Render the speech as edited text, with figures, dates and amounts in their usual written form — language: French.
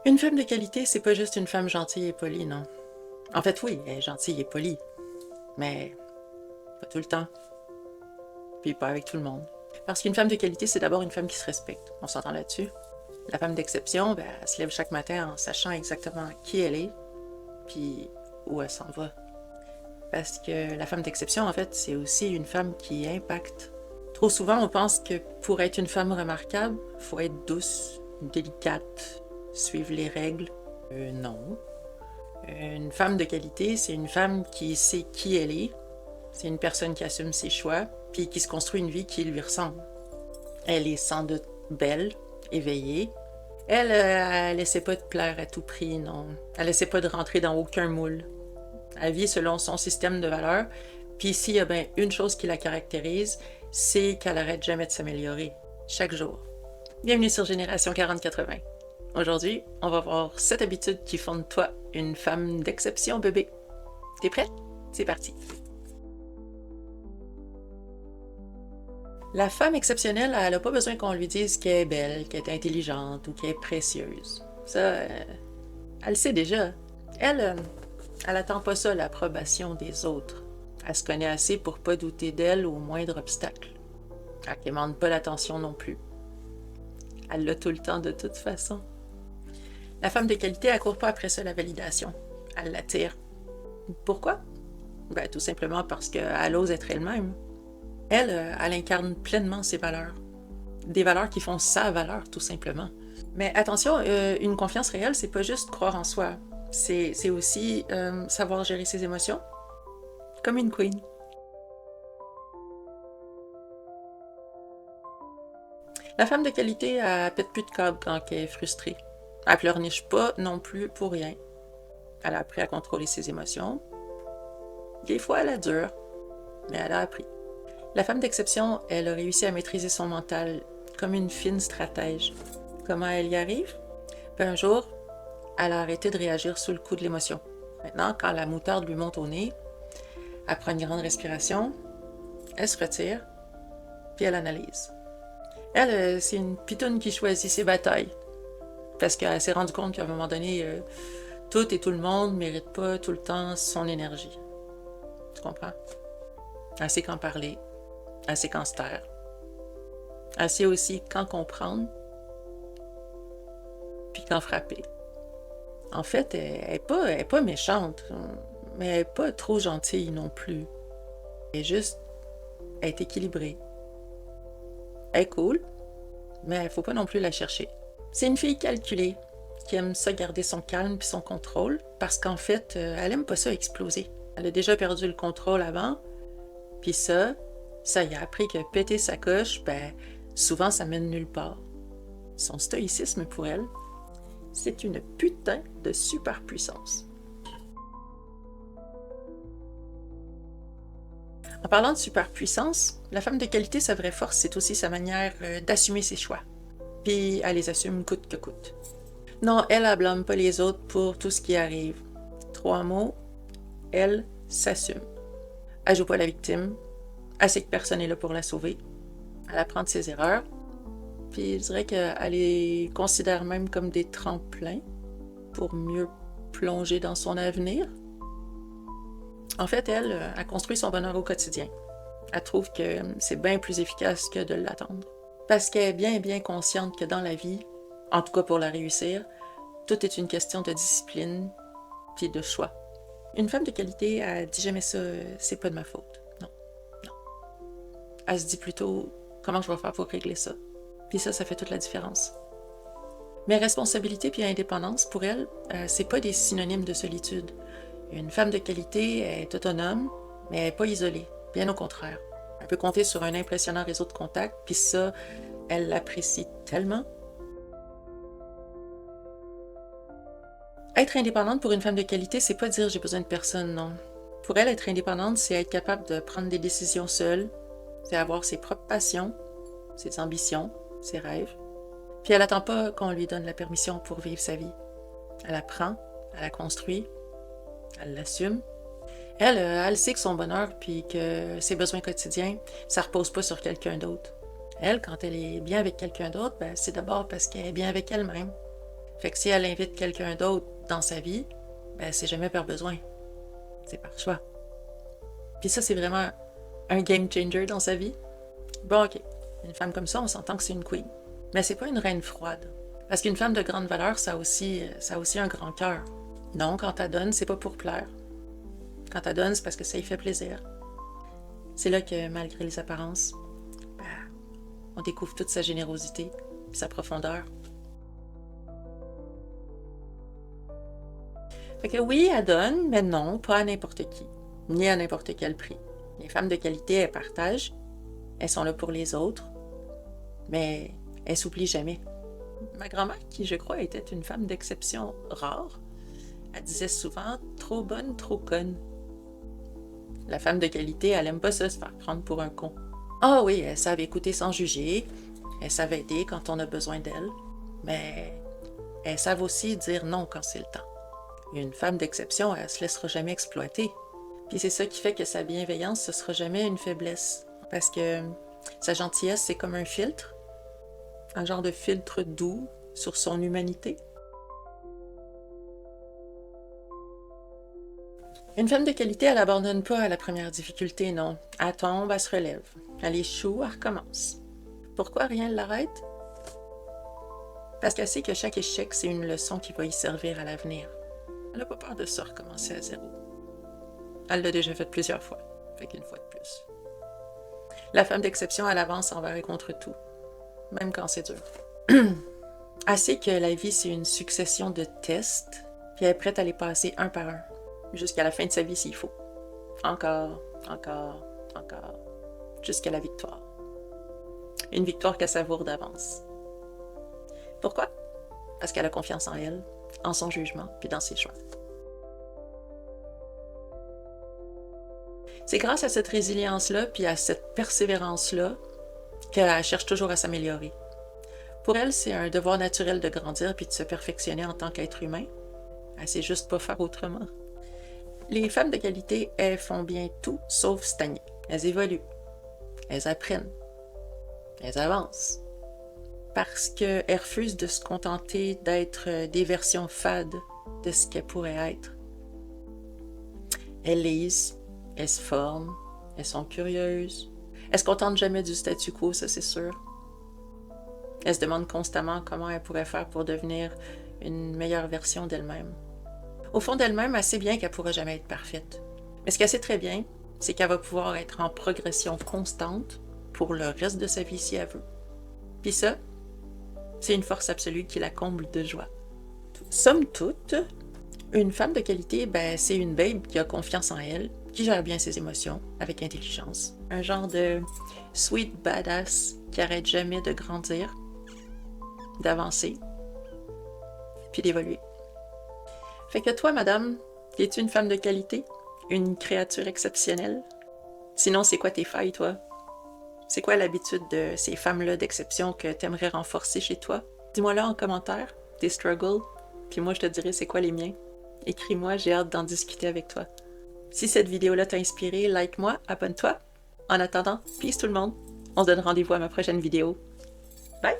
Une femme de qualité, c'est pas juste une femme gentille et polie, non. En fait, oui, elle est gentille et polie, mais pas tout le temps, puis pas avec tout le monde. Parce qu'une femme de qualité, c'est d'abord une femme qui se respecte. On s'entend là-dessus. La femme d'exception, ben, elle se lève chaque matin en sachant exactement qui elle est, puis où elle s'en va. Parce que la femme d'exception, en fait, c'est aussi une femme qui impacte. Trop souvent, on pense que pour être une femme remarquable, il faut être douce, délicate, suivre les règles. Non. Une femme de qualité, c'est une femme qui sait qui elle est. C'est une personne qui assume ses choix, puis qui se construit une vie qui lui ressemble. Elle est sans doute belle, éveillée. Elle essaie pas de plaire à tout prix, non. Elle essaie pas de rentrer dans aucun moule. Elle vit selon son système de valeurs, puis s'il y a bien une chose qui la caractérise, c'est qu'elle arrête jamais de s'améliorer, chaque jour. Bienvenue sur Génération 40-80. Aujourd'hui, on va voir 7 habitudes qui font de toi une femme d'exception, bébé. T'es prête? C'est parti. La femme exceptionnelle, elle n'a pas besoin qu'on lui dise qu'elle est belle, qu'elle est intelligente ou qu'elle est précieuse. Ça, elle le sait déjà. Elle attend pas ça, l'approbation des autres. Elle se connaît assez pour pas douter d'elle au moindre obstacle. Elle quémande pas l'attention non plus. Elle l'a tout le temps de toute façon. La femme de qualité, elle court pas après ça, la validation. Elle l'attire. Pourquoi? Ben, tout simplement parce qu'elle ose être elle-même. Elle incarne pleinement ses valeurs. Des valeurs qui font sa valeur, tout simplement. Mais attention, une confiance réelle, c'est pas juste croire en soi. C'est aussi savoir gérer ses émotions. Comme une queen. La femme de qualité, elle pète plus de câble quand elle est frustrée. Elle pleurniche pas non plus pour rien. Elle a appris à contrôler ses émotions. Des fois, elle a dure, mais elle a appris. La femme d'exception, elle a réussi à maîtriser son mental comme une fine stratège. Comment elle y arrive? Ben, un jour, elle a arrêté de réagir sous le coup de l'émotion. Maintenant, quand la moutarde lui monte au nez, elle prend une grande respiration, elle se retire, puis elle analyse. Elle, c'est une pitoune qui choisit ses batailles. Parce qu'elle s'est rendue compte qu'à un moment donné, tout et tout le monde ne mérite pas tout le temps son énergie. Tu comprends? Elle sait quand parler, elle sait quand se taire. Elle sait aussi quand comprendre, puis quand frapper. En fait, elle est pas méchante, mais elle n'est pas trop gentille non plus. Elle est équilibrée. Elle est cool, mais il faut pas non plus la chercher. C'est une fille calculée, qui aime ça garder son calme puis son contrôle, parce qu'en fait, elle aime pas ça exploser. Elle a déjà perdu le contrôle avant, puis ça y a appris que péter sa coche, ben, souvent ça mène nulle part. Son stoïcisme pour elle, c'est une putain de superpuissance. En parlant de superpuissance, la femme de qualité, sa vraie force, c'est aussi sa manière d'assumer ses choix. Puis elle les assume coûte que coûte. Non, elle blâme pas les autres pour tout ce qui arrive. 3 mots, elle s'assume. Elle joue pas la victime, elle sait que personne n'est là pour la sauver, elle apprend de ses erreurs, puis je dirais qu'elle les considère même comme des tremplins pour mieux plonger dans son avenir. En fait, elle construit son bonheur au quotidien. Elle trouve que c'est bien plus efficace que de l'attendre. Parce qu'elle est bien consciente que dans la vie, en tout cas pour la réussir, tout est une question de discipline puis de choix. Une femme de qualité, elle dit jamais ça, c'est pas de ma faute. Non. Elle se dit plutôt, comment je vais faire pour régler ça? Puis ça fait toute la différence. Mais responsabilité puis indépendance, pour elle, c'est pas des synonymes de solitude. Une femme de qualité est autonome, mais elle n'est pas isolée. Bien au contraire. Elle peut compter sur un impressionnant réseau de contacts, puis ça, elle l'apprécie tellement. Être indépendante pour une femme de qualité, c'est pas dire j'ai besoin de personne, non. Pour elle, être indépendante, c'est être capable de prendre des décisions seule, c'est avoir ses propres passions, ses ambitions, ses rêves. Puis elle attend pas qu'on lui donne la permission pour vivre sa vie. Elle apprend, elle la construit, elle l'assume. Elle sait que son bonheur puis que ses besoins quotidiens, ça repose pas sur quelqu'un d'autre. Elle, quand elle est bien avec quelqu'un d'autre, ben, c'est d'abord parce qu'elle est bien avec elle-même. Fait que si elle invite quelqu'un d'autre dans sa vie, ben c'est jamais par besoin. C'est par choix. Puis ça, c'est vraiment un game changer dans sa vie. Bon, ok. Une femme comme ça, on s'entend que c'est une queen. Mais c'est pas une reine froide. Parce qu'une femme de grande valeur, ça a aussi un grand cœur. Non, quand elle donne, c'est pas pour plaire. Quand elle donne, c'est parce que ça lui fait plaisir. C'est là que, malgré les apparences, ben, on découvre toute sa générosité et sa profondeur. Fait que oui, elle donne, mais non, pas à n'importe qui, ni à n'importe quel prix. Les femmes de qualité, elles partagent, elles sont là pour les autres, mais elles s'oublient jamais. Ma grand-mère, qui je crois était une femme d'exception rare, elle disait souvent « trop bonne, trop conne ». La femme de qualité, elle aime pas ça, se faire prendre pour un con. Ah oui, elle savait écouter sans juger, elle savait aider quand on a besoin d'elle, mais elles savent aussi dire non quand c'est le temps. Une femme d'exception, elle se laissera jamais exploiter. Puis c'est ça qui fait que sa bienveillance, ce sera jamais une faiblesse. Parce que sa gentillesse, c'est comme un filtre, un genre de filtre doux sur son humanité. Une femme de qualité, elle n'abandonne pas à la première difficulté, non. Elle tombe, elle se relève. Elle échoue, elle recommence. Pourquoi rien ne l'arrête? Parce qu'elle sait que chaque échec, c'est une leçon qui va y servir à l'avenir. Elle n'a pas peur de se recommencer à zéro. Elle l'a déjà fait plusieurs fois, fait qu'une fois de plus. La femme d'exception, elle avance envers et contre tout, même quand c'est dur. Elle sait que la vie, c'est une succession de tests, puis elle est prête à les passer un par un, jusqu'à la fin de sa vie s'il faut. Encore, jusqu'à la victoire. Une victoire qu'elle savoure d'avance. Pourquoi? Parce qu'elle a confiance en elle, en son jugement, puis dans ses choix. C'est grâce à cette résilience-là, puis à cette persévérance-là, qu'elle cherche toujours à s'améliorer. Pour elle, c'est un devoir naturel de grandir puis de se perfectionner en tant qu'être humain. Elle sait juste pas faire autrement. Les femmes de qualité, elles font bien tout sauf stagner. Elles évoluent. Elles apprennent. Elles avancent. Parce qu'elles refusent de se contenter d'être des versions fades de ce qu'elles pourraient être. Elles lisent, elles se forment, elles sont curieuses. Elles se contentent jamais du statu quo, ça c'est sûr. Elles se demandent constamment comment elles pourraient faire pour devenir une meilleure version d'elles-mêmes. Au fond d'elle-même, elle sait bien qu'elle ne pourra jamais être parfaite. Mais ce qu'elle sait très bien, c'est qu'elle va pouvoir être en progression constante pour le reste de sa vie si elle veut. Puis ça, c'est une force absolue qui la comble de joie. Somme toute, une femme de qualité, ben, c'est une babe qui a confiance en elle, qui gère bien ses émotions avec intelligence. Un genre de sweet badass qui arrête jamais de grandir, d'avancer, puis d'évoluer. Fait que toi, madame, es-tu une femme de qualité? Une créature exceptionnelle? Sinon, c'est quoi tes failles, toi? C'est quoi l'habitude de ces femmes-là d'exception que t'aimerais renforcer chez toi? Dis-moi-là en commentaire, tes struggles, puis moi je te dirai c'est quoi les miens. Écris-moi, j'ai hâte d'en discuter avec toi. Si cette vidéo-là t'a inspiré, like-moi, abonne-toi. En attendant, peace tout le monde. On se donne rendez-vous à ma prochaine vidéo. Bye!